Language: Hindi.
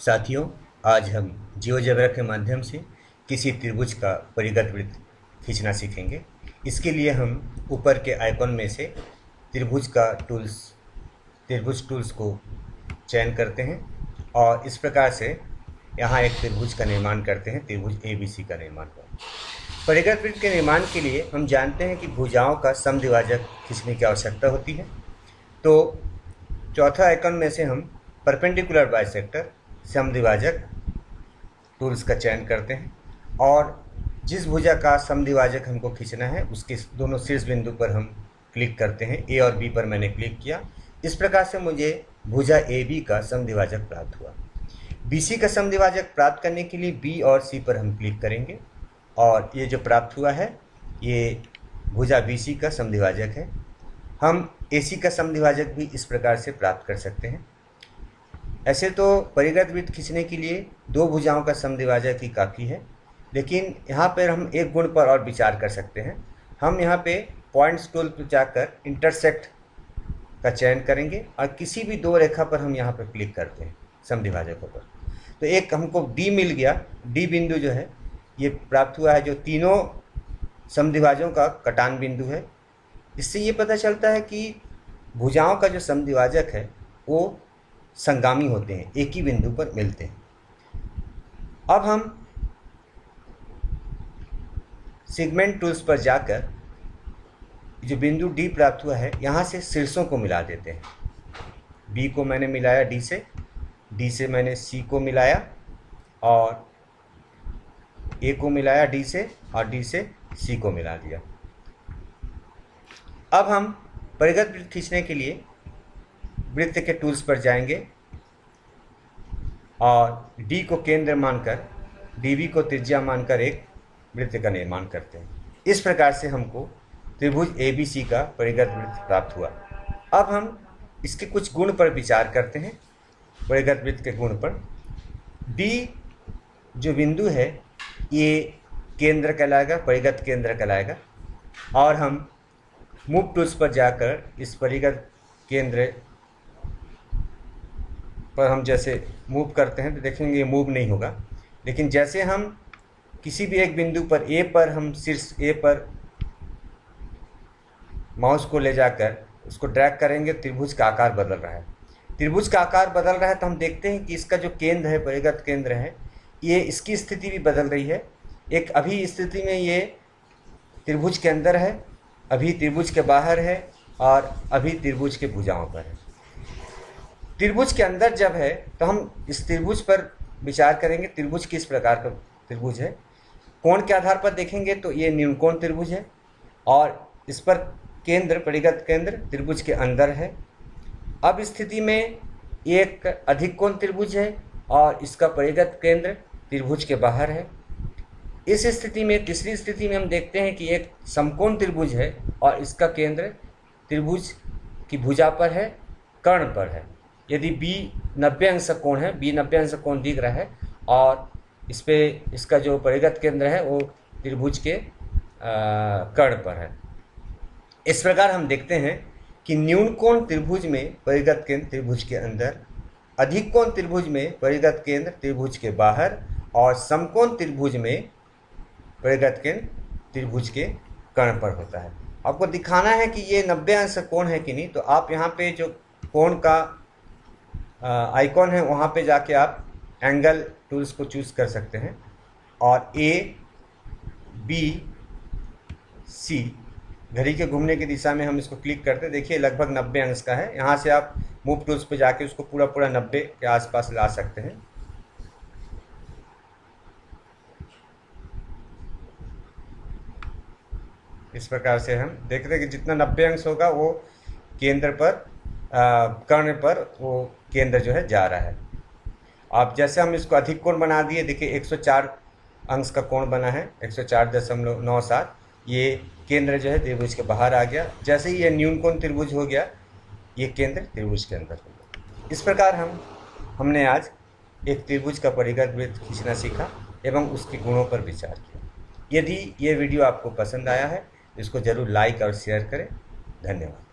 साथियों, आज हम जियोजेब्रा के माध्यम से किसी त्रिभुज का परिगत वृत्त खींचना सीखेंगे। इसके लिए हम ऊपर के आइकॉन में से त्रिभुज टूल्स को चयन करते हैं और इस प्रकार से यहाँ एक त्रिभुज का निर्माण करते हैं। त्रिभुज ABC का निर्माण हुआ। परिगत वृत्त के निर्माण के लिए हम जानते हैं कि भुजाओं का समद्विभाजक खींचने की आवश्यकता होती है। तो चौथा आइकन में से हम परपेंडिकुलर बाइसेक्टर समद्विभाजक टूल्स का चयन करते हैं और जिस भुजा का समद्विभाजक हमको खींचना है उसके दोनों शीर्ष बिंदु पर हम क्लिक करते हैं। A और B पर मैंने क्लिक किया। इस प्रकार से मुझे भुजा AB का समद्विभाजक प्राप्त हुआ। BC का समद्विभाजक प्राप्त करने के लिए B और C पर हम क्लिक करेंगे और ये जो प्राप्त हुआ है ये भुजा BC का समद्विभाजक है। हम AC का समद्विभाजक भी इस प्रकार से प्राप्त कर सकते हैं। ऐसे तो परिगत वृत्त खींचने के लिए दो भुजाओं का समद्विभाजक ही काफ़ी है, लेकिन यहाँ पर हम एक गुण पर और विचार कर सकते हैं। हम यहाँ पे पॉइंट्स टूल पर जाकर इंटरसेक्ट का चयन करेंगे और किसी भी दो रेखा पर हम यहाँ पर क्लिक करते हैं समद्विभाजकों पर। तो एक हमको D मिल गया। D बिंदु जो है ये प्राप्त हुआ है, जो तीनों समद्विभाजकों का कटान बिंदु है। इससे ये पता चलता है कि भुजाओं का जो समद्विभाजक है वो संगामी होते हैं, एक ही बिंदु पर मिलते हैं। अब हम सेगमेंट टूल्स पर जाकर जो बिंदु D प्राप्त हुआ है यहाँ से शीर्षों को मिला देते हैं। B को मैंने मिलाया D से मैंने C को मिलाया और A को मिलाया D से और D से C को मिला दिया। अब हम परिगत वृत्त खींचने के लिए वृत्त के टूल्स पर जाएंगे और D को केंद्र मानकर DB को त्रिज्या मानकर एक वृत्त का निर्माण करते हैं। इस प्रकार से हमको त्रिभुज ABC का परिगत वृत्त प्राप्त हुआ। अब हम इसके कुछ गुण पर विचार करते हैं। परिगत वृत्त के गुण पर B जो बिंदु है ये केंद्र कहलाएगा, परिगत केंद्र कहलाएगा। और हम मूव टूल्स पर जाकर इस परिगत केंद्र पर हम जैसे मूव करते हैं तो देखेंगे ये मूव नहीं होगा, लेकिन जैसे हम किसी भी एक बिंदु पर A पर हम शीर्ष A पर माउस को ले जाकर उसको ड्रैग करेंगे, त्रिभुज का आकार बदल रहा है। त्रिभुज का आकार बदल रहा है तो हम देखते हैं कि इसका जो केंद्र है, परिगत केंद्र है, ये इसकी स्थिति भी बदल रही है। एक अभी स्थिति में ये त्रिभुज के अंदर है, अभी त्रिभुज के बाहर है और अभी त्रिभुज के भुजाओं पर है। त्रिभुज के अंदर जब है तो हम इस त्रिभुज पर विचार करेंगे। त्रिभुज किस प्रकार का त्रिभुज है, कोण के आधार पर देखेंगे तो ये न्यूनकोण त्रिभुज है और इस पर केंद्र, परिगत केंद्र त्रिभुज के अंदर है। अब स्थिति में एक अधिक कोण त्रिभुज है और इसका परिगत केंद्र त्रिभुज के बाहर है। इस स्थिति में, तीसरी स्थिति में हम देखते हैं कि एक समकोण त्रिभुज है और इसका केंद्र त्रिभुज की भुजा पर है, कर्ण पर है। यदि B 90 अंश कोण है, B 90 अंश कोण दिख रहा है और इस पे इसका जो परिगत केंद्र है वो त्रिभुज के कर्ण पर है। इस प्रकार हम देखते हैं कि न्यून कोण त्रिभुज में परिगत केंद्र त्रिभुज के अंदर, अधिक कोण त्रिभुज में परिगत केंद्र त्रिभुज के बाहर और समकोण त्रिभुज में परिगत केंद्र त्रिभुज के कर्ण पर होता है। आपको दिखाना है कि ये 90 अंश कोण है कि नहीं, तो आप यहाँ पे जो कोण का आइकॉन है वहाँ पे जाके आप एंगल टूल्स को चूज़ कर सकते हैं और A, B, C घड़ी के घूमने की दिशा में हम इसको क्लिक करते हैं। देखिए लगभग 90 अंश का है। यहाँ से आप मूव टूल्स पे जाके उसको पूरा 90 के आसपास ला सकते हैं। इस प्रकार से हम देखते हैं कि जितना 90 अंश होगा वो केंद्र पर, कर्ण पर वो केंद्र जो है जा रहा है। अब जैसे हम इसको अधिक कोण बना दिए, देखिए 104 अंश का कोण बना है, 104.97। ये केंद्र जो है त्रिभुज के बाहर आ गया। जैसे ही ये न्यून कोण त्रिभुज हो गया, ये केंद्र त्रिभुज के अंदर हो गया। इस प्रकार हमने आज एक त्रिभुज का परिगत वृत्त खींचना सीखा एवं उसके गुणों पर विचार किया। यदि ये वीडियो आपको पसंद आया है इसको ज़रूर लाइक और शेयर करें। धन्यवाद।